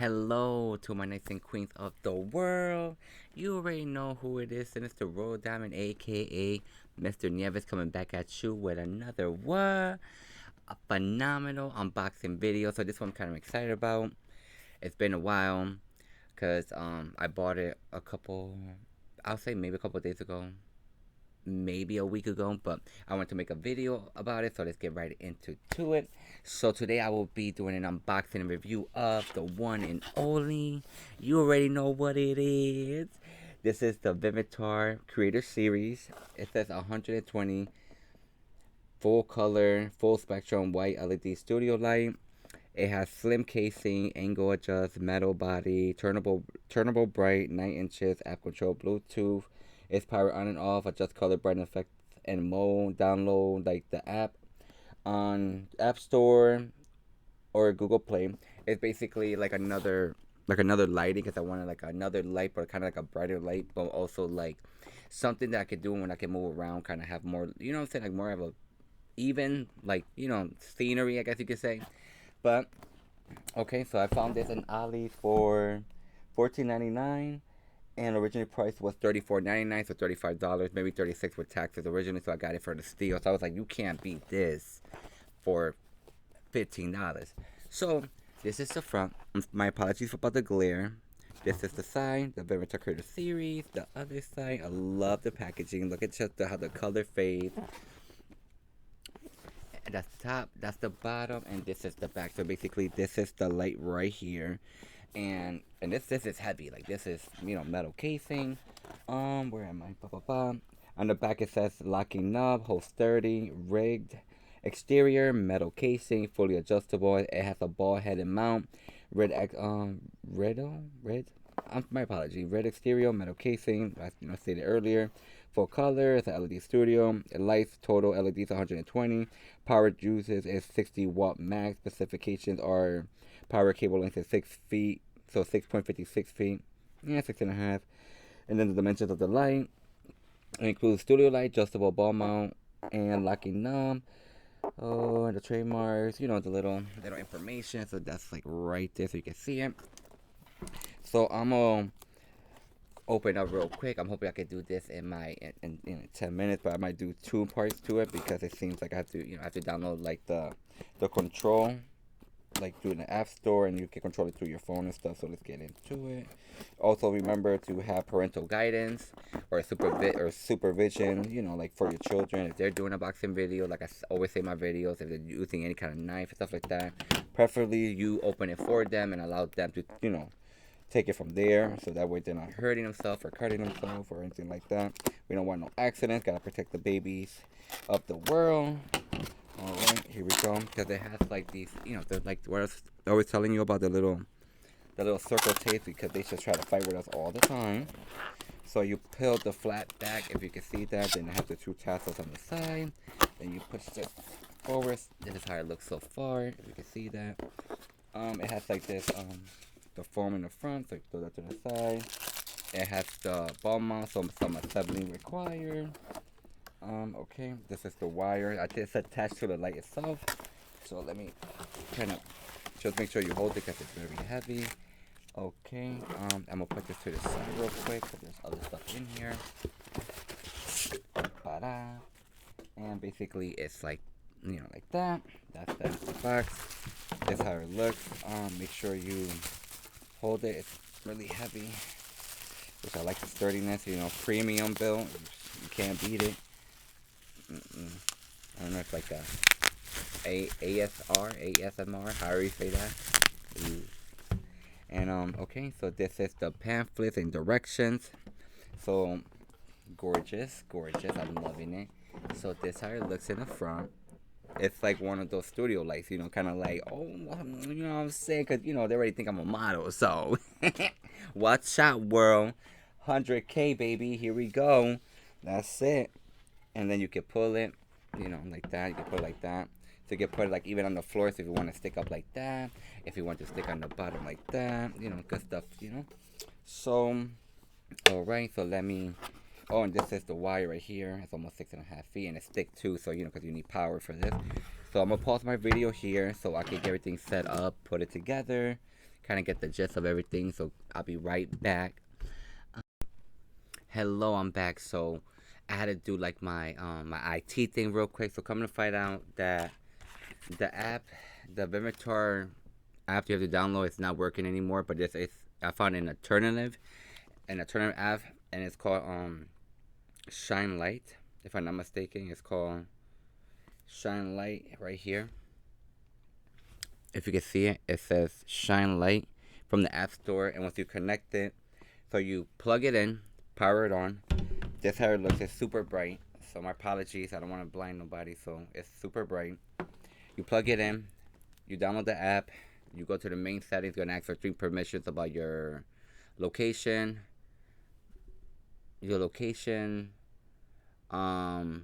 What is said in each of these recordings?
Hello to my knights and queens of the world. You already know who it is, Mr. Royal Diamond, aka Mr.RoyalNieves, coming back at you with another what? A phenomenal unboxing video. So this one I'm kind of excited about. It's been a while because I bought it I'll say maybe a couple days ago, maybe a week ago, but I want to make a video about it, so let's get right into it. So today I will be doing an unboxing and review of the one and only, you already know what it is. This is the Vivitar Creator Series. It says 120 full color, full spectrum white LED studio light. It has slim casing, angle adjust, metal body, turnable bright, 9 inches, app control, Bluetooth. It's power on and off, adjust color, brightness, effect, and mode. Download like the app on App Store or Google Play. It's basically like another lighting because I wanted like another light, but kind of like a brighter light, but also like something that I could do when I can move around, kind of have more, you know what I'm saying, like more of a even like scenery, I guess you could say. But okay, so I found this in Ali for 14.99, and originally price was 34.99, so $35, maybe 36 with taxes originally. So I got it for the steal. So I was like, you can't beat this for $15. So this is the front. My apologies about the glare. This is the side, the Vivitar Creator Series. The other side, I love the packaging. Look at just how the color fades. That's the top, that's the bottom, and this is the back. So basically this is the light right here, and this is heavy. Like this is metal casing. Where am I? On the back it says locking knob, holds sturdy, rigged. Exterior metal casing, fully adjustable. It has a ball headed mount. Red. My apology. Red exterior, metal casing. As stated earlier. Full color. It's an LED studio. It lights total LEDs 120. Power uses is 60 watt max. Specifications are power cable length is 6 feet, so 6.56 feet. Yeah, 6.5. And then the dimensions of the light. It includes studio light, adjustable ball mount, and locking knob. Oh, and the trademarks, the little information. So that's like right there, so you can see it. So I'm gonna open up real quick. I'm hoping I can do this in 10 minutes, but I might do two parts to it because it seems like I have to I have to download like the control, like through the app store, and you can control it through your phone and stuff. So let's get into it. Also remember to have parental guidance or supervision, like for your children if they're doing a boxing video. Like I always say in my videos, if they're using any kind of knife and stuff like that, preferably you open it for them and allow them to take it from there, so that way they're not hurting themselves or cutting themselves or anything like that. We don't want no accidents. Gotta protect the babies of the world. All right, here we go. Because it has like these, they're like what I was always telling you about the little circle tape, because they just try to fight with us all the time. So you peel the flat back, if you can see that. Then it has the two tassels on the side. Then you push it forward. This is how it looks so far, if you can see that. It has like this the foam in the front, so you throw that to the side. It has the ball mount, so some assembling required. Okay, this is the wire. It's attached to the light itself. So let me kind of just make sure you hold it because it's very heavy. Okay, I'm gonna put this to the side real quick because there's other stuff in here. Ta-da! And basically it's like, like that. That's the box. That's how it looks. Make sure you hold it. It's really heavy, which I like the sturdiness. Premium built. You can't beat it. I don't know if like ASMR, however you say that. Ooh. And okay, so this is the pamphlets and directions. So gorgeous. I'm loving it. So this how it looks in the front. It's like one of those studio lights, kind of like, oh, what I'm saying? Because, they already think I'm a model. So, watch out, world. 100K, baby. Here we go. That's it. And then you can pull it, like that. You can put it like that. So you can put it like even on the floor, so if you want to stick up like that. If you want to stick on the bottom like that. Good stuff, So, alright. So let me... Oh, and this is the wire right here. It's almost 6.5 feet, and it's thick too, so because you need power for this. So I'm gonna pause my video here so I can get everything set up, put it together, kind of get the gist of everything. So I'll be right back. Hello, I'm back. So I had to do like my IT thing real quick. So coming to find out that the app, the Vivitar app you have to download, it's not working anymore. But it's I found an alternative app, and it's called Shine Light. If I'm not mistaken, it's called Shine Light right here. If you can see it, it says Shine Light from the App Store. And once you connect it, so you plug it in, power it on. This how it looks. It's super bright. So my apologies. I don't want to blind nobody. So it's super bright. You plug it in. You download the app. You go to the main settings. You're gonna ask for 3 permissions about location, your location, um,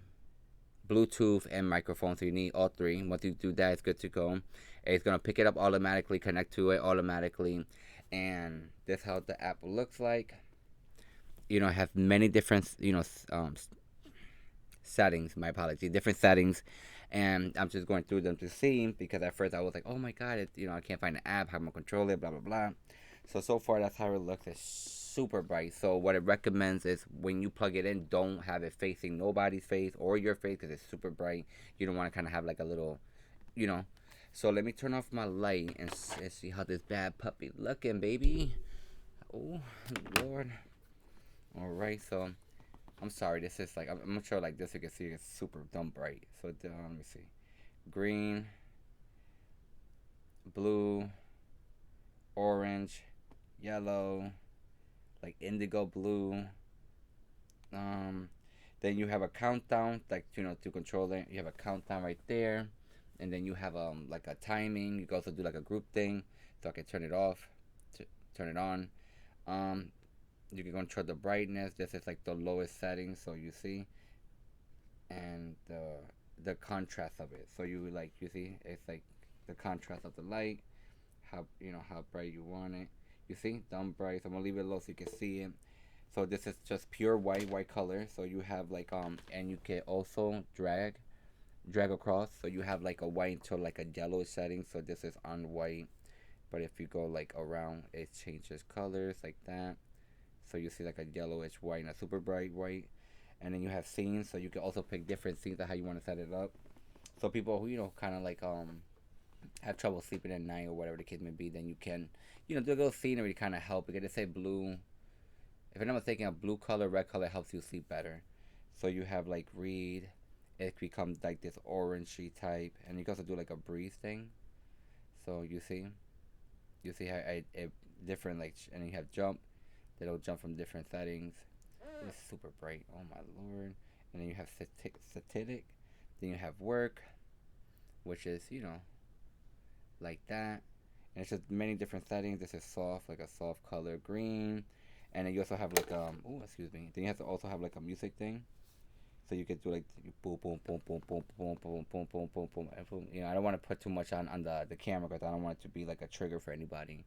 Bluetooth, and microphone. So you need all three. Once you do that, it's good to go. It's gonna pick it up automatically, connect to it automatically, and this is how the app looks like. Have many different settings. My apology, different settings, and I'm just going through them to see, because at first I was like, oh my god, I can't find the app, how am I gonna control it, blah blah blah. So far that's how it looks. It's super bright. So what it recommends is when you plug it in, don't have it facing nobody's face or your face, because it's super bright. You don't want to kind of have like a little, you know. So let me turn off my light and see how this bad puppy looking, baby. Oh Lord. All right, so I'm sorry. This is like, I'm gonna show like this. You can see it's super dumb bright. So let me see. Green, blue, orange, yellow, like indigo blue. Then you have a countdown, like to control it. You have a countdown right there, and then you have like a timing. You can also do like a group thing, so I can turn it off, turn it on. Um, you can control the brightness. This is like the lowest setting, so you see, and the contrast of it. So you see it's like the contrast of the light, how bright you want it. You see, dumb bright. So I'm gonna leave it low so you can see it. So this is just pure white color. So you have like and you can also drag across. So you have like a white to like a yellow setting. So this is on white, but if you go like around, it changes colors like that. So you see like a yellowish white and a super bright white. And then you have scenes, so you can also pick different scenes of how you want to set it up. So people who kind of like have trouble sleeping at night or whatever the case may be, then you can do a little scenery to kind of help. Because they say blue. If I'm not mistaken, a blue color, red color helps you sleep better. So you have like read, it becomes like this orangey type, and you can also do like a breeze thing. So you see how it different, like, and you have jump. That'll jump from different settings. It's super bright. Oh my lord. And then you have static. Then you have work, which is like that. And it's just many different settings. This is soft, like a soft color green. And then you also have like oh, excuse me. Then you have to also have like a music thing. So you can do like boom boom boom boom boom boom boom boom boom boom boom boom. I don't want to put too much on the camera, because I don't want it to be like a trigger for anybody.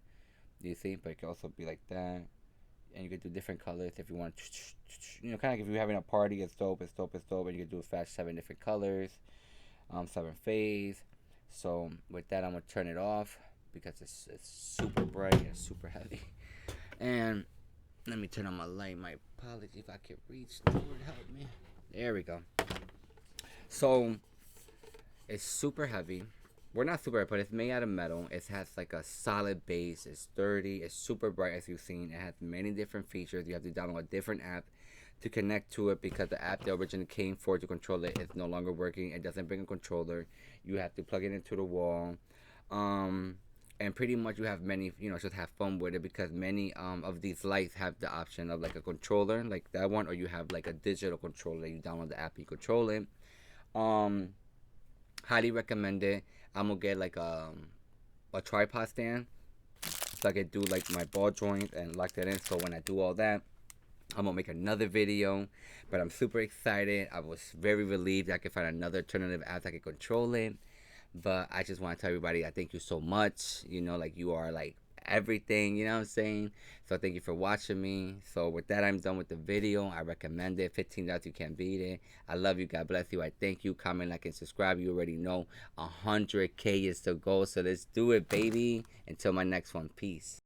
Do you see? But it can also be like that. And you can do different colors if you want. Kind of like if you're having a party, it's dope, it's dope, it's dope. And you can do fast 7 different colors, 7 phase. So with that, I'm gonna turn it off because it's super bright and super heavy. And let me turn on my light. My apologies if I can reach. Lord help me. There we go. So it's super heavy. We're not super, but it's made out of metal. It has like a solid base. It's sturdy. It's super bright, as you've seen. It has many different features. You have to download a different app to connect to it, because the app that originally came for to control it is no longer working. It doesn't bring a controller. You have to plug it into the wall. And pretty much you have many, just have fun with it, because many of these lights have the option of like a controller, like that one, or you have like a digital controller. You download the app, you control it. Highly recommend it. I'm gonna get like a tripod stand, so I can do like my ball joint and lock that in. So when I do all that, I'm gonna make another video. But I'm super excited. I was very relieved I could find another alternative app that I could control it. But I just want to tell everybody, I thank you so much. Like you are like everything, you know what I'm saying? So thank you for watching me. So with that, I'm done with the video. I recommend it. 15 dollars, you can't beat it. I love you. God bless you. I thank you. Comment, like, and subscribe. You already know 100K is to go. So let's do it, baby. Until my next one. Peace.